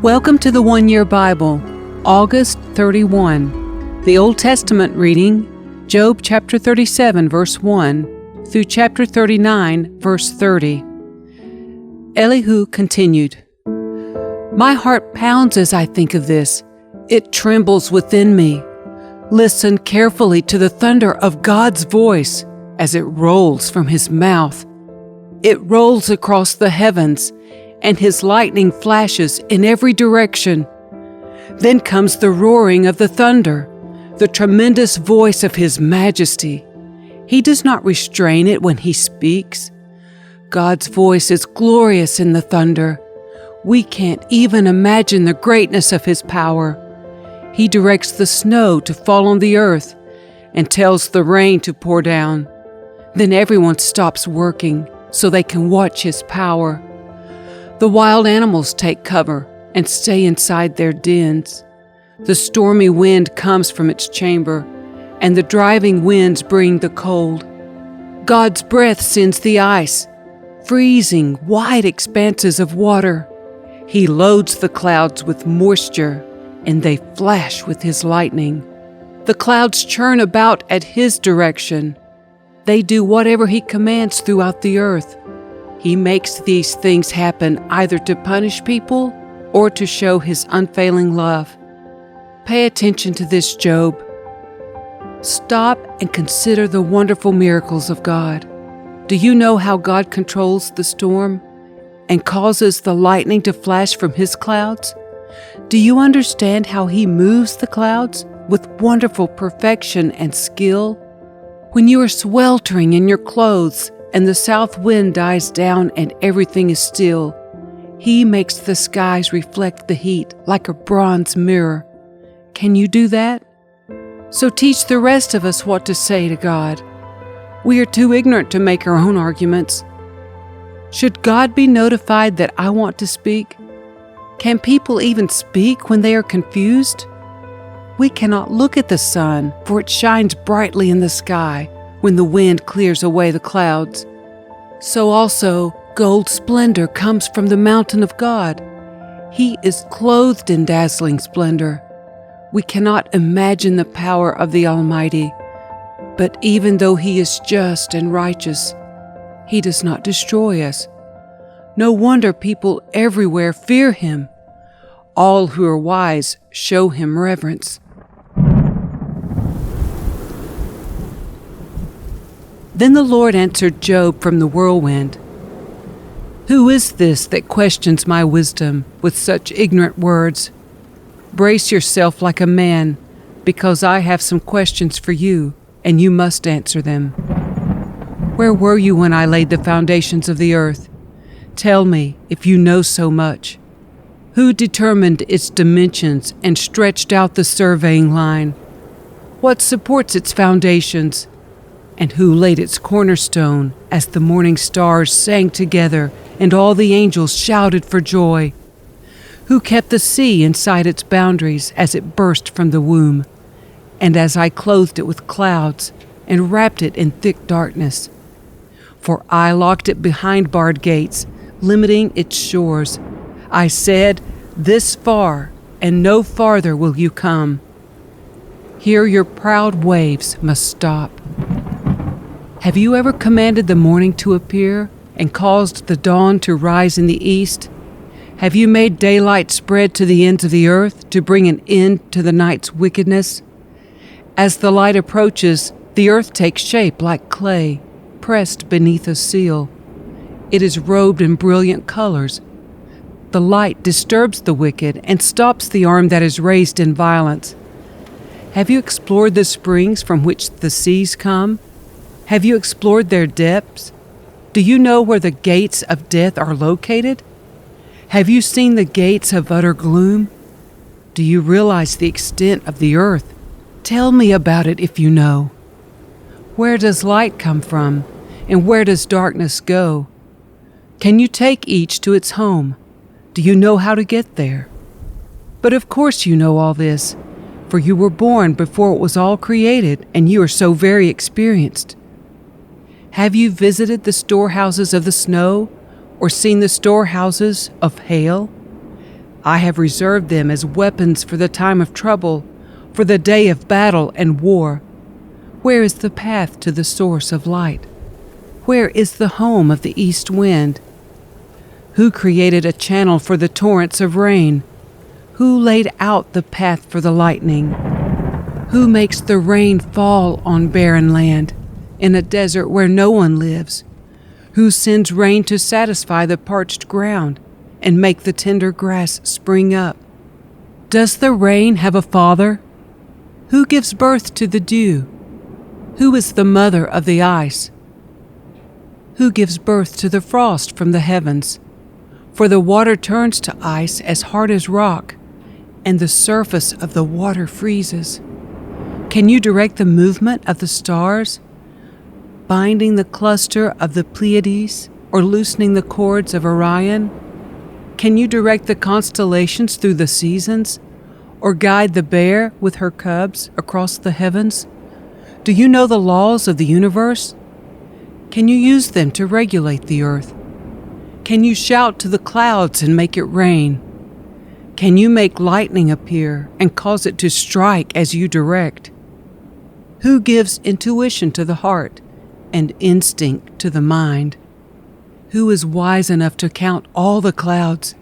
Welcome to the One Year Bible, August 31. The Old Testament reading, Job chapter 37, verse 1, through chapter 39, verse 30. Elihu continued, "My heart pounds as I think of this. It trembles within me. Listen carefully to the thunder of God's voice as it rolls from His mouth. It rolls across the heavens, and His lightning flashes in every direction. Then comes the roaring of the thunder, the tremendous voice of His majesty. He does not restrain it when He speaks. God's voice is glorious in the thunder. We can't even imagine the greatness of His power. He directs the snow to fall on the earth and tells the rain to pour down. Then everyone stops working so they can watch His power. The wild animals take cover and stay inside their dens. The stormy wind comes from its chamber, and the driving winds bring the cold. God's breath sends the ice, freezing wide expanses of water. He loads the clouds with moisture, and they flash with His lightning. The clouds churn about at His direction. They do whatever He commands throughout the earth. He makes these things happen either to punish people or to show His unfailing love. Pay attention to this, Job. Stop and consider the wonderful miracles of God. Do you know how God controls the storm and causes the lightning to flash from His clouds? Do you understand how He moves the clouds with wonderful perfection and skill? When you are sweltering in your clothes and the south wind dies down and everything is still, He makes the skies reflect the heat like a bronze mirror. Can you do that? So teach the rest of us what to say to God. We are too ignorant to make our own arguments. Should God be notified that I want to speak? Can people even speak when they are confused? We cannot look at the sun, for it shines brightly in the sky when the wind clears away the clouds. So also, gold splendor comes from the mountain of God. He is clothed in dazzling splendor. We cannot imagine the power of the Almighty, but even though He is just and righteous, He does not destroy us. No wonder people everywhere fear Him. All who are wise show Him reverence. Then the Lord answered Job from the whirlwind, "Who is this that questions my wisdom with such ignorant words? Brace yourself like a man, because I have some questions for you, and you must answer them. Where were you when I laid the foundations of the earth? Tell me, if you know so much. Who determined its dimensions and stretched out the surveying line? What supports its foundations? And who laid its cornerstone as the morning stars sang together and all the angels shouted for joy? Who kept the sea inside its boundaries as it burst from the womb, and as I clothed it with clouds and wrapped it in thick darkness? For I locked it behind barred gates, limiting its shores. I said, 'This far, and no farther will you come.' Here your proud waves must stop. Have you ever commanded the morning to appear and caused the dawn to rise in the east? Have you made daylight spread to the ends of the earth to bring an end to the night's wickedness? As the light approaches, the earth takes shape like clay, pressed beneath a seal. It is robed in brilliant colors. The light disturbs the wicked and stops the arm that is raised in violence. Have you explored the springs from which the seas come? Have you explored their depths? Do you know where the gates of death are located? Have you seen the gates of utter gloom? Do you realize the extent of the earth? Tell me about it if you know. Where does light come from, and where does darkness go? Can you take each to its home? Do you know how to get there? But of course you know all this, for you were born before it was all created, and you are so very experienced. Have you visited the storehouses of the snow, or seen the storehouses of hail? I have reserved them as weapons for the time of trouble, for the day of battle and war. Where is the path to the source of light? Where is the home of the east wind? Who created a channel for the torrents of rain? Who laid out the path for the lightning? Who makes the rain fall on barren land, in a desert where no one lives? Who sends rain to satisfy the parched ground and make the tender grass spring up? Does the rain have a father? Who gives birth to the dew? Who is the mother of the ice? Who gives birth to the frost from the heavens? For the water turns to ice as hard as rock, and the surface of the water freezes. Can you direct the movement of the stars, binding the cluster of the Pleiades or loosening the cords of Orion? Can you direct the constellations through the seasons, or guide the bear with her cubs across the heavens? Do you know the laws of the universe? Can you use them to regulate the earth? Can you shout to the clouds and make it rain? Can you make lightning appear and cause it to strike as you direct? Who gives intuition to the heart and instinct to the mind? Who is wise enough to count all the clouds?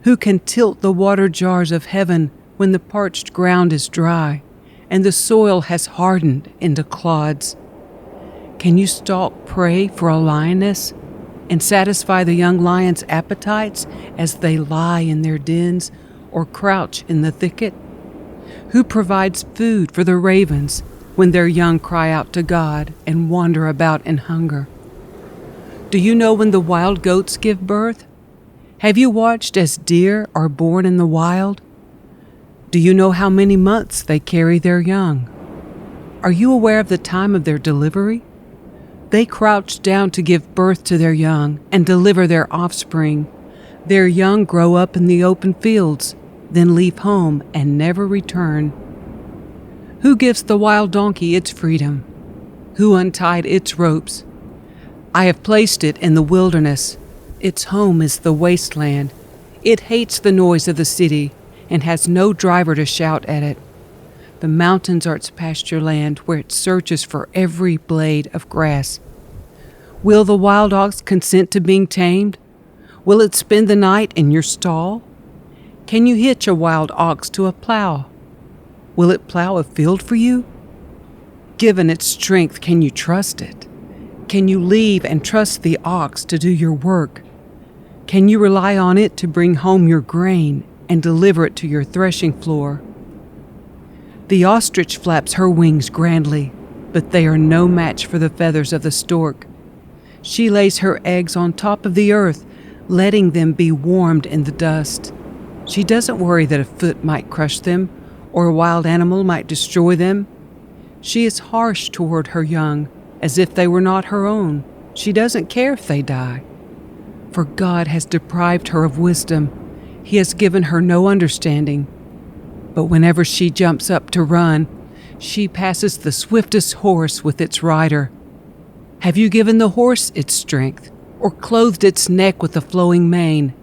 Who can tilt the water jars of heaven when the parched ground is dry and the soil has hardened into clods? Can you stalk prey for a lioness and satisfy the young lion's appetites as they lie in their dens or crouch in the thicket? Who provides food for the ravens when their young cry out to God and wander about in hunger? Do you know when the wild goats give birth? Have you watched as deer are born in the wild? Do you know how many months they carry their young? Are you aware of the time of their delivery? They crouch down to give birth to their young and deliver their offspring. Their young grow up in the open fields, then leave home and never return. Who gives the wild donkey its freedom? Who untied its ropes? I have placed it in the wilderness. Its home is the wasteland. It hates the noise of the city and has no driver to shout at it. The mountains are its pasture land where it searches for every blade of grass. Will the wild ox consent to being tamed? Will it spend the night in your stall? Can you hitch a wild ox to a plow? Will it plow a field for you? Given its strength, can you trust it? Can you leave and trust the ox to do your work? Can you rely on it to bring home your grain and deliver it to your threshing floor? The ostrich flaps her wings grandly, but they are no match for the feathers of the stork. She lays her eggs on top of the earth, letting them be warmed in the dust. She doesn't worry that a foot might crush them or a wild animal might destroy them. She is harsh toward her young, as if they were not her own. She doesn't care if they die. For God has deprived her of wisdom. He has given her no understanding. But whenever she jumps up to run, she passes the swiftest horse with its rider. Have you given the horse its strength, or clothed its neck with a flowing mane?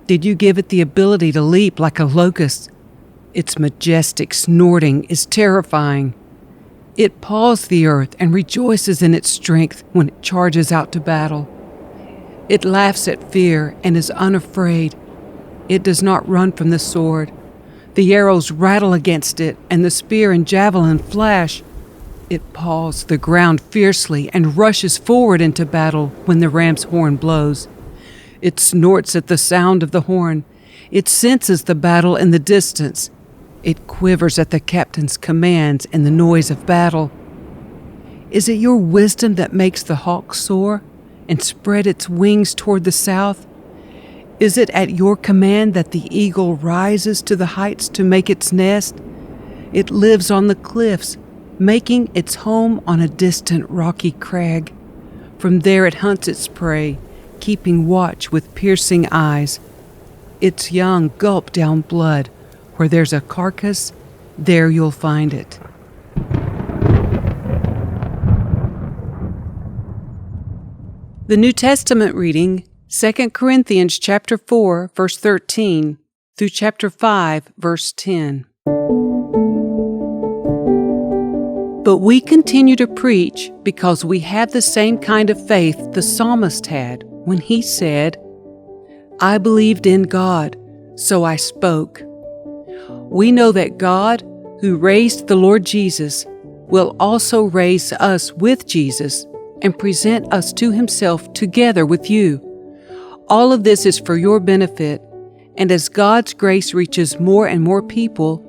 Did you give it the ability to leap like a locust? Its majestic snorting is terrifying. It paws the earth and rejoices in its strength when it charges out to battle. It laughs at fear and is unafraid. It does not run from the sword. The arrows rattle against it, and the spear and javelin flash. It paws the ground fiercely and rushes forward into battle when the ram's horn blows. It snorts at the sound of the horn. It senses the battle in the distance. It quivers at the captain's commands and the noise of battle. Is it your wisdom that makes the hawk soar and spread its wings toward the south? Is it at your command that the eagle rises to the heights to make its nest? It lives on the cliffs, making its home on a distant rocky crag. From there it hunts its prey, keeping watch with piercing eyes. Its young gulp down blood. Where there's a carcass, there you'll find it. The New Testament reading, 2 Corinthians chapter 4, verse 13 through chapter 5, verse 10. But we continue to preach because we have the same kind of faith the psalmist had when he said, "I believed in God, so I spoke." We know that God, who raised the Lord Jesus, will also raise us with Jesus and present us to Himself together with you. All of this is for your benefit, and as God's grace reaches more and more people,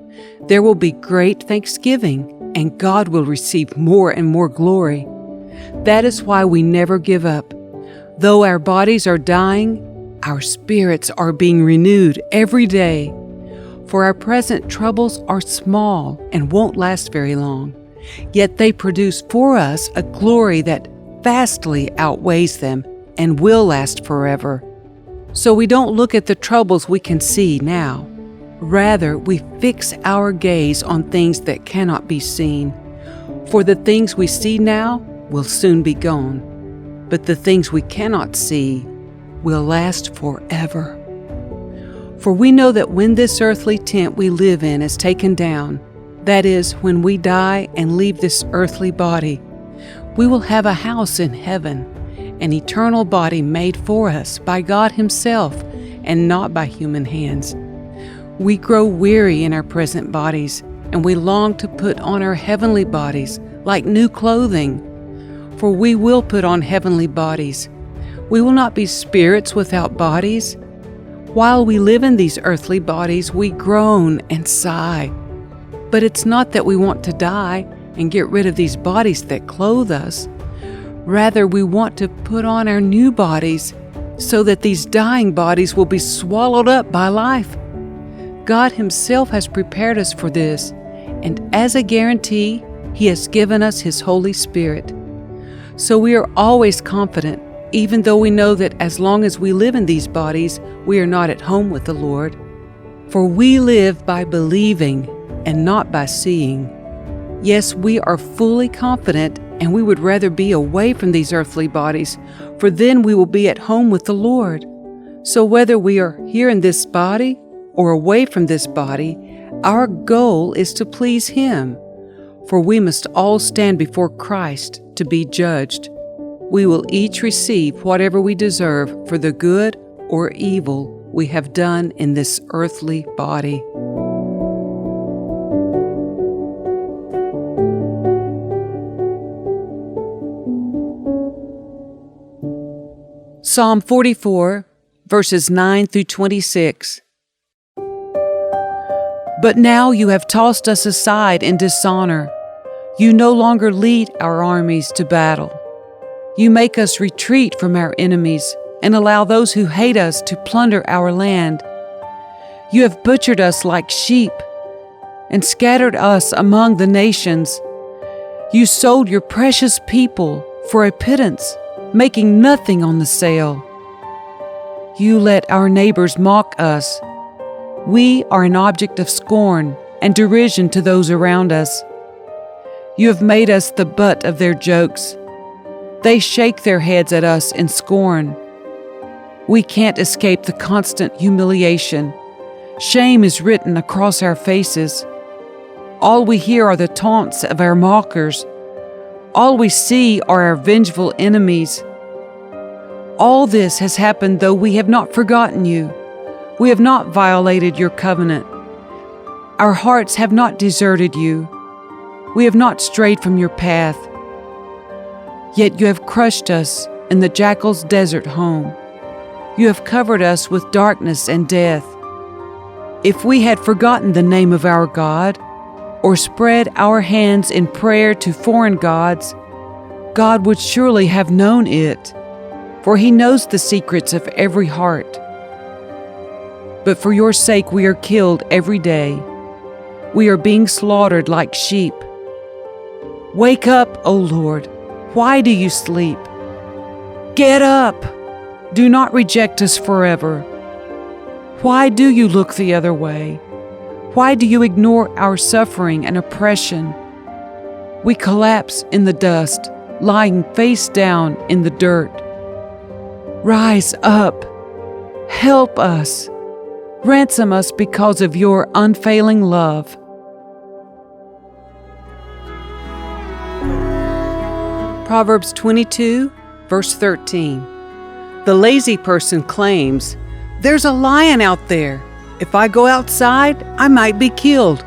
there will be great thanksgiving, and God will receive more and more glory. That is why we never give up. Though our bodies are dying, our spirits are being renewed every day. For our present troubles are small and won't last very long, yet they produce for us a glory that vastly outweighs them and will last forever. So we don't look at the troubles we can see now. Rather, we fix our gaze on things that cannot be seen. For the things we see now will soon be gone, but the things we cannot see will last forever. For we know that when this earthly tent we live in is taken down, that is, when we die and leave this earthly body, we will have a house in heaven, an eternal body made for us by God Himself and not by human hands. We grow weary in our present bodies, and we long to put on our heavenly bodies like new clothing. For we will put on heavenly bodies. We will not be spirits without bodies. While we live in these earthly bodies, we groan and sigh. But it's not that we want to die and get rid of these bodies that clothe us. Rather, we want to put on our new bodies so that these dying bodies will be swallowed up by life. God Himself has prepared us for this, and as a guarantee, He has given us His Holy Spirit. So we are always confident, even though we know that as long as we live in these bodies, we are not at home with the Lord. For we live by believing and not by seeing. Yes, we are fully confident, and we would rather be away from these earthly bodies, for then we will be at home with the Lord. So whether we are here in this body or away from this body, our goal is to please Him. For we must all stand before Christ to be judged. We will each receive whatever we deserve for the good or evil we have done in this earthly body. Psalm 44, verses 9 through 26. But now you have tossed us aside in dishonor. You no longer lead our armies to battle. You make us retreat from our enemies and allow those who hate us to plunder our land. You have butchered us like sheep and scattered us among the nations. You sold your precious people for a pittance, making nothing on the sale. You let our neighbors mock us. We are an object of scorn and derision to those around us. You have made us the butt of their jokes. They shake their heads at us in scorn. We can't escape the constant humiliation. Shame is written across our faces. All we hear are the taunts of our mockers. All we see are our vengeful enemies. All this has happened though we have not forgotten you. We have not violated your covenant. Our hearts have not deserted you. We have not strayed from your path. Yet you have crushed us in the jackal's desert home. You have covered us with darkness and death. If we had forgotten the name of our God, or spread our hands in prayer to foreign gods, God would surely have known it, for He knows the secrets of every heart. But for your sake we are killed every day. We are being slaughtered like sheep. Wake up, O Lord. Why do you sleep? Get up. Do not reject us forever. Why do you look the other way? Why do you ignore our suffering and oppression? We collapse in the dust, lying face down in the dirt. Rise up. Help us. Ransom us because of your unfailing love. Proverbs 22, verse 13. The lazy person claims, "There's a lion out there. If I go outside, I might be killed."